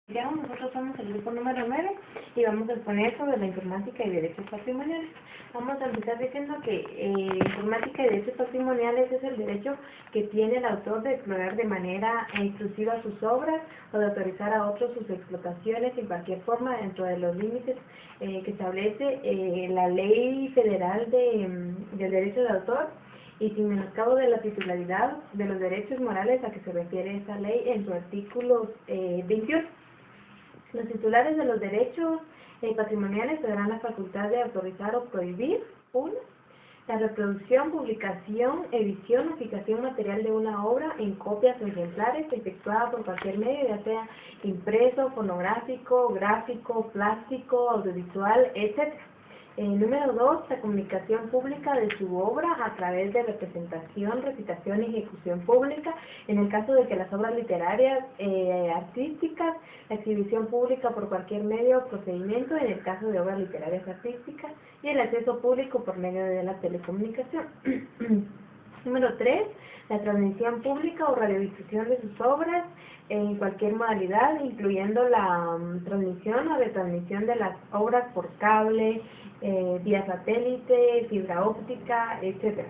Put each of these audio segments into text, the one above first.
Nosotros somos el grupo número 9 y vamos a exponer sobre la informática y derechos patrimoniales. Vamos a empezar diciendo que informática y derechos patrimoniales es el derecho que tiene el autor de explorar de manera exclusiva sus obras o de autorizar a otros sus explotaciones en cualquier forma dentro de los límites que establece la Ley Federal del Derecho de Autor y sin menoscabo de la titularidad de los derechos morales a que se refiere esta ley en su artículo 21. Los titulares de los derechos patrimoniales tendrán la facultad de autorizar o prohibir: 1. La reproducción, publicación, edición o fijación material de una obra en copias o ejemplares efectuada por cualquier medio, ya sea impreso, fonográfico, gráfico, plástico, audiovisual, etc. Número 2, la comunicación pública de su obra a través de representación, recitación y ejecución pública, en el caso de que las obras literarias, artísticas, la exhibición pública por cualquier medio o procedimiento, en el caso de obras literarias artísticas, y el acceso público por medio de la telecomunicación. Número 3, la transmisión pública o radiodifusión de sus obras en cualquier modalidad, incluyendo la transmisión o retransmisión de las obras por cable, vía satélite, fibra óptica, etc.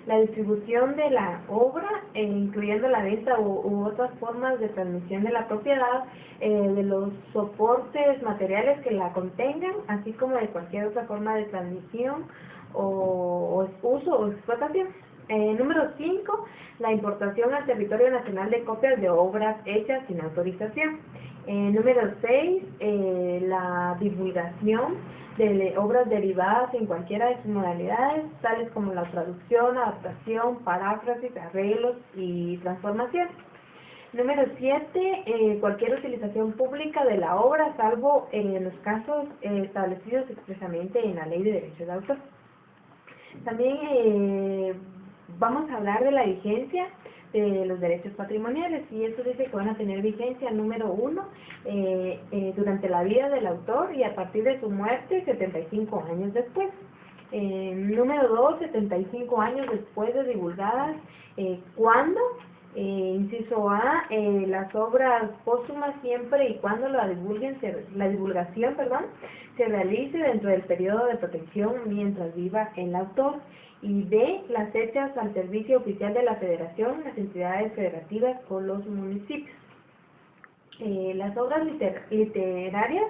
La distribución de la obra, incluyendo la venta u otras formas de transmisión de la propiedad, de los soportes materiales que la contengan, así como de cualquier otra forma de transmisión o uso o explotación. Número 5, la importación al territorio nacional de copias de obras hechas sin autorización. Número 6, la divulgación de obras derivadas en cualquiera de sus modalidades, tales como la traducción, adaptación, paráfrasis, arreglos y transformación. Número 7, cualquier utilización pública de la obra, salvo en los casos establecidos expresamente en la Ley de Derechos de Autor. También vamos a hablar de la vigencia de los derechos patrimoniales, y esto dice que van a tener vigencia, número 1, durante la vida del autor y a partir de su muerte 75 años después. Número 2, 75 años después de divulgadas, ¿cuándo? Inciso A, las obras póstumas siempre y cuando la divulgación se realice dentro del periodo de protección mientras viva el autor. Y B, las hechas al servicio oficial de la Federación, las entidades federativas o los municipios. Las obras literarias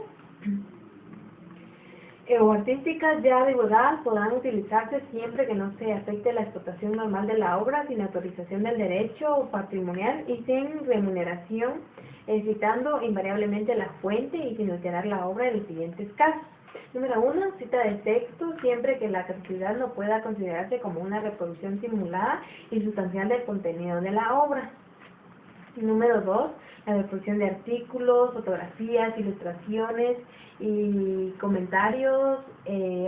o artísticas ya divulgadas podrán utilizarse siempre que no se afecte la explotación normal de la obra, sin autorización del derecho patrimonial y sin remuneración, citando invariablemente la fuente y sin alterar la obra en los siguientes casos. Número 1, cita de texto, siempre que la cantidad no pueda considerarse como una reproducción simulada y sustancial del contenido de la obra. Número 2, la reproducción de artículos, fotografías, ilustraciones y comentarios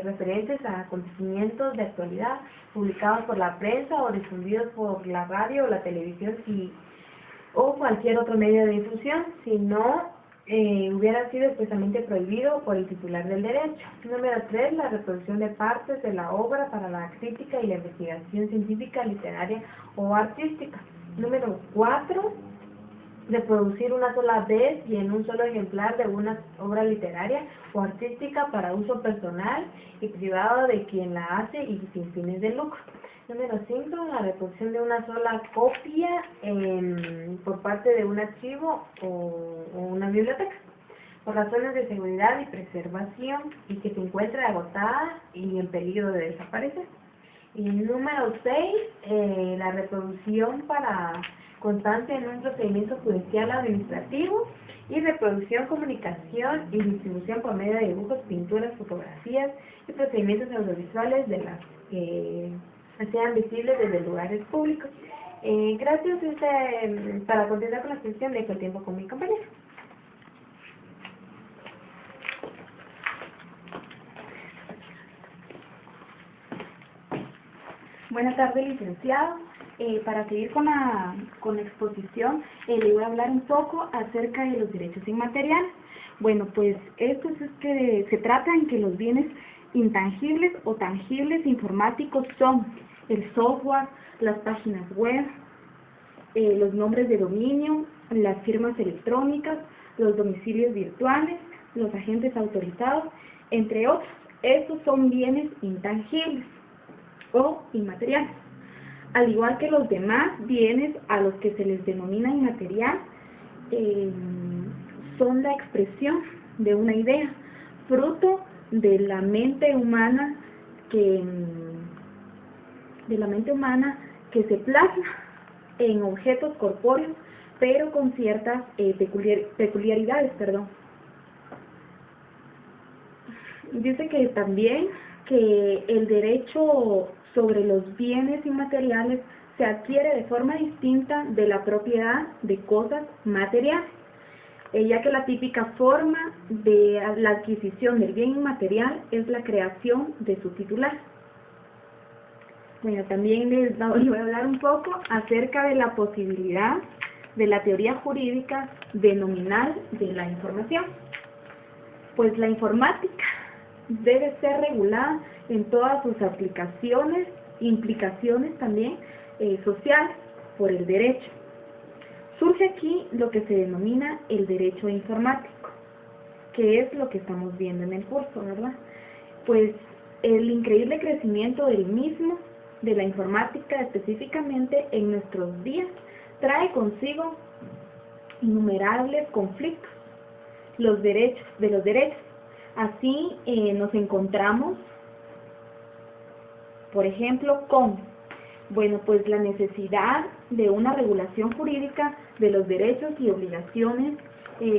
referentes a acontecimientos de actualidad publicados por la prensa o difundidos por la radio o la televisión o cualquier otro medio de difusión, si no hubiera sido expresamente prohibido por el titular del derecho. Número 3, la reproducción de partes de la obra para la crítica y la investigación científica, literaria o artística. Número 4, reproducir una sola vez y en un solo ejemplar de una obra literaria o artística para uso personal y privado de quien la hace y sin fines de lucro. Número 5, la reproducción de una sola copia por parte de un archivo o una biblioteca, por razones de seguridad y preservación y que se encuentre agotada y en peligro de desaparecer. Y número 6, la reproducción para constancia en un procedimiento judicial administrativo y reproducción, comunicación y distribución por medio de dibujos, pinturas, fotografías y procedimientos audiovisuales de las que sean visibles desde lugares públicos. Gracias. Para continuar con la sesión, dejo el tiempo con mi compañero. Buenas tardes, licenciado. Para seguir con la exposición, le voy a hablar un poco acerca de los derechos inmateriales. Bueno, pues esto es que se trata en que los bienes intangibles o tangibles informáticos son el software, las páginas web, los nombres de dominio, las firmas electrónicas, los domicilios virtuales, los agentes autorizados, entre otros. Estos son bienes intangibles o inmateriales, al igual que los demás bienes a los que se les denomina inmaterial. Son la expresión de una idea, fruto de la mente humana que se plasma en objetos corpóreos, pero con ciertas peculiaridades. Dice que también que el derecho sobre los bienes inmateriales se adquiere de forma distinta de la propiedad de cosas materiales, ya que la típica forma de la adquisición del bien inmaterial es la creación de su titular. Bueno, también les voy a hablar un poco acerca de la posibilidad de la teoría jurídica denominal de la información. Pues la informática debe ser regulada en todas sus aplicaciones, implicaciones también sociales por el derecho. Surge aquí lo que se denomina el derecho informático, que es lo que estamos viendo en el curso, ¿verdad? Pues el increíble crecimiento del mismo, de la informática específicamente en nuestros días, trae consigo innumerables conflictos de los derechos. Así nos encontramos, por ejemplo, con pues la necesidad de una regulación jurídica de los derechos y obligaciones,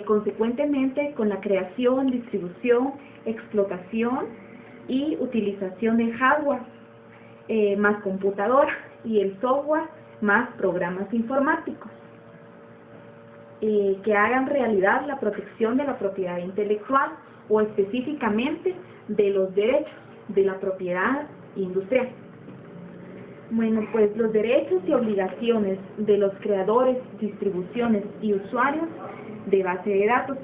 consecuentemente con la creación, distribución, explotación y utilización de hardware más computadora y el software más programas informáticos que hagan realidad la protección de la propiedad intelectual o específicamente de los derechos de la propiedad industrial. Bueno, pues los derechos y obligaciones de los creadores, distribuciones y usuarios de base de datos,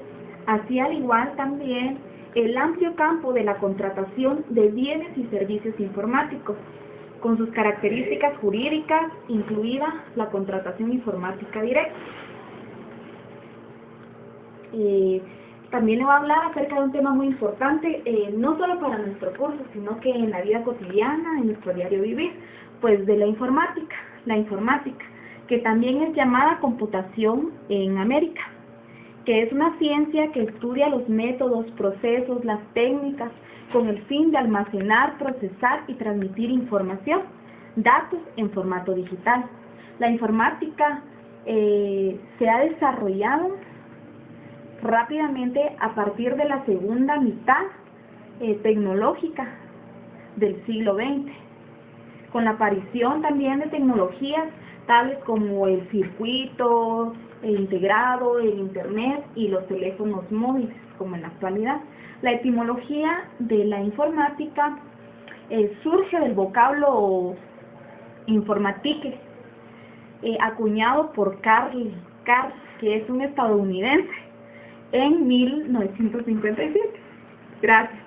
así al igual también el amplio campo de la contratación de bienes y servicios informáticos, con sus características jurídicas, incluida la contratación informática directa. También le voy a hablar acerca de un tema muy importante, no solo para nuestro curso, sino que en la vida cotidiana, en nuestro diario vivir, pues de la informática, que también es llamada computación en América, que es una ciencia que estudia los métodos, procesos, las técnicas, con el fin de almacenar, procesar y transmitir información, datos en formato digital. La informática se ha desarrollado rápidamente a partir de la segunda mitad tecnológica del siglo XX, con la aparición también de tecnologías tales como el circuito integrado, el internet y los teléfonos móviles, como en la actualidad. La etimología de la informática surge del vocablo informatique, acuñado por Carl, que es un estadounidense, en 1957. Gracias.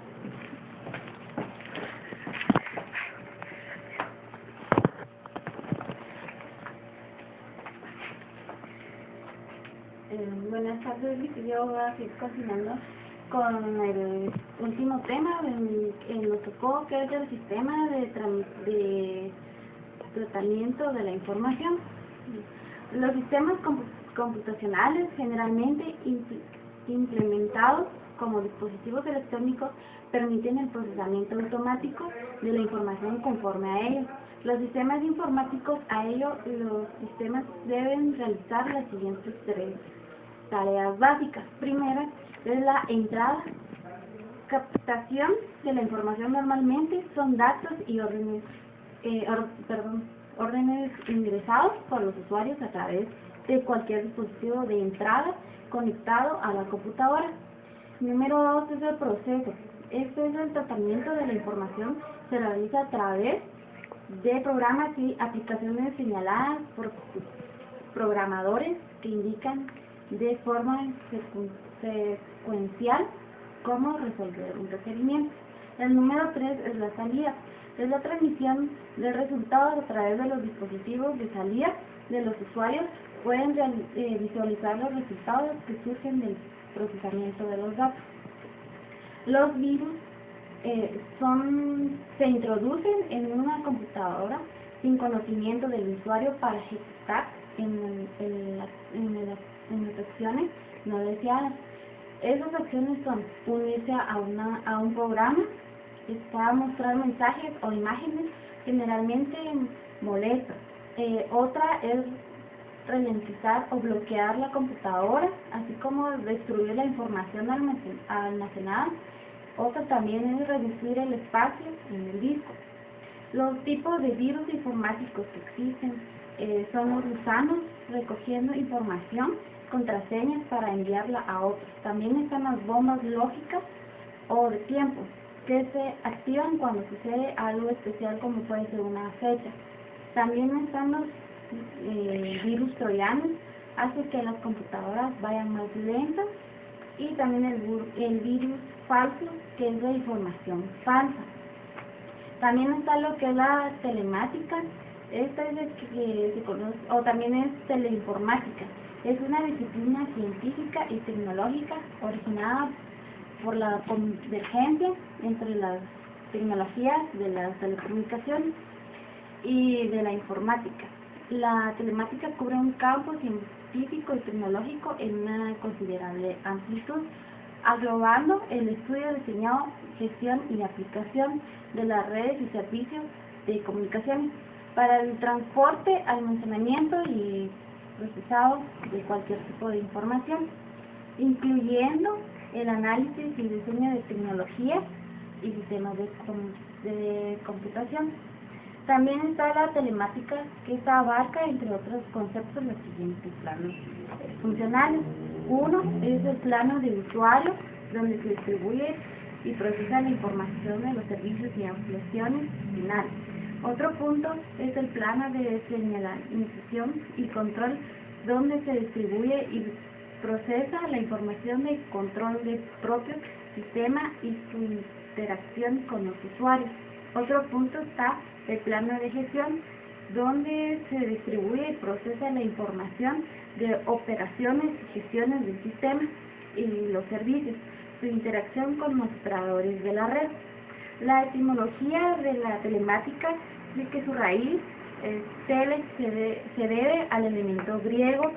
Buenas tardes, yo voy a seguir continuando con el último tema nos tocó, que es el sistema de tratamiento de la información. Los sistemas computacionales generalmente implementados como dispositivos electrónicos permiten el procesamiento automático de la información conforme a ellos. Los sistemas informáticos, los sistemas deben realizar las siguientes tres tareas básicas. Primera es la entrada, captación de la información. Normalmente son datos y órdenes ingresados por los usuarios a través de cualquier dispositivo de entrada conectado a la computadora. Número 2 es el proceso. Este es el tratamiento de la información, se realiza a través de programas y aplicaciones señaladas por programadores que indican de forma secuencial cómo resolver un requerimiento. El número 3 es la salida. Es la transmisión de resultados a través de los dispositivos de salida de los usuarios pueden visualizar los resultados que surgen del procesamiento de los datos. Los virus se introducen en una computadora sin conocimiento del usuario para ejecutar en las acciones no deseadas. Esas acciones son unirse a un programa, mostrar mensajes o imágenes generalmente molestas. Otra es ralentizar o bloquear la computadora, así como destruir la información almacenada. Otra también es reducir el espacio en el disco. Los tipos de virus informáticos que existen son los gusanos recogiendo información, contraseñas para enviarla a otros. También están las bombas lógicas o de tiempo, que se activan cuando sucede algo especial como puede ser una fecha. También están los virus troyanos, hace que las computadoras vayan más lentas, y también el virus falso, que es de información falsa. También está lo que es la telemática, esta es el que se conoce, o también es teleinformática. Es una disciplina científica y tecnológica originada por la convergencia entre las tecnologías de las telecomunicaciones y de la informática. La telemática cubre un campo científico y tecnológico en una considerable amplitud, englobando el estudio, diseño, gestión y aplicación de las redes y servicios de comunicaciones para el transporte, almacenamiento y procesado de cualquier tipo de información, incluyendo el análisis y diseño de tecnologías y sistemas de computación. También está la telemática, que esta abarca, entre otros conceptos, los siguientes planos funcionales. Uno es el plano de usuario, donde se distribuye y procesa la información de los servicios y aplicaciones finales. Otro punto es el plano de señalización y control, donde se distribuye y procesa la información de control del propio sistema y su interacción con los usuarios. Otro punto está el plano de gestión, donde se distribuye y procesa la información de operaciones y gestiones del sistema y los servicios, su interacción con los operadores de la red. La etimología de la telemática es que su raíz, tele, se debe al elemento griego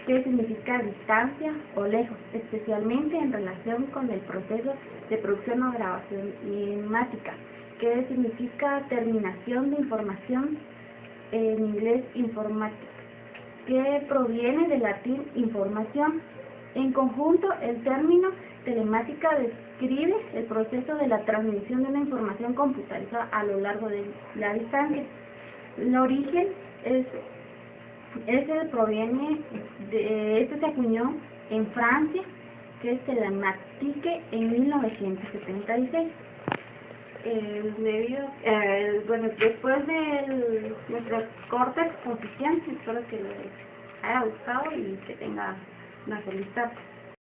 que significa distancia o lejos, especialmente en relación con el proceso de producción o grabación mimemática, que significa terminación de información, en inglés informática, que proviene del latín información. En conjunto, el término telemática describe el proceso de la transmisión de una información computarizada a lo largo de la distancia. El origen se acuñó en Francia, que es telematique, en 1976. Después de nuestra corta exposición, espero que les haya gustado y que tenga una feliz tarde.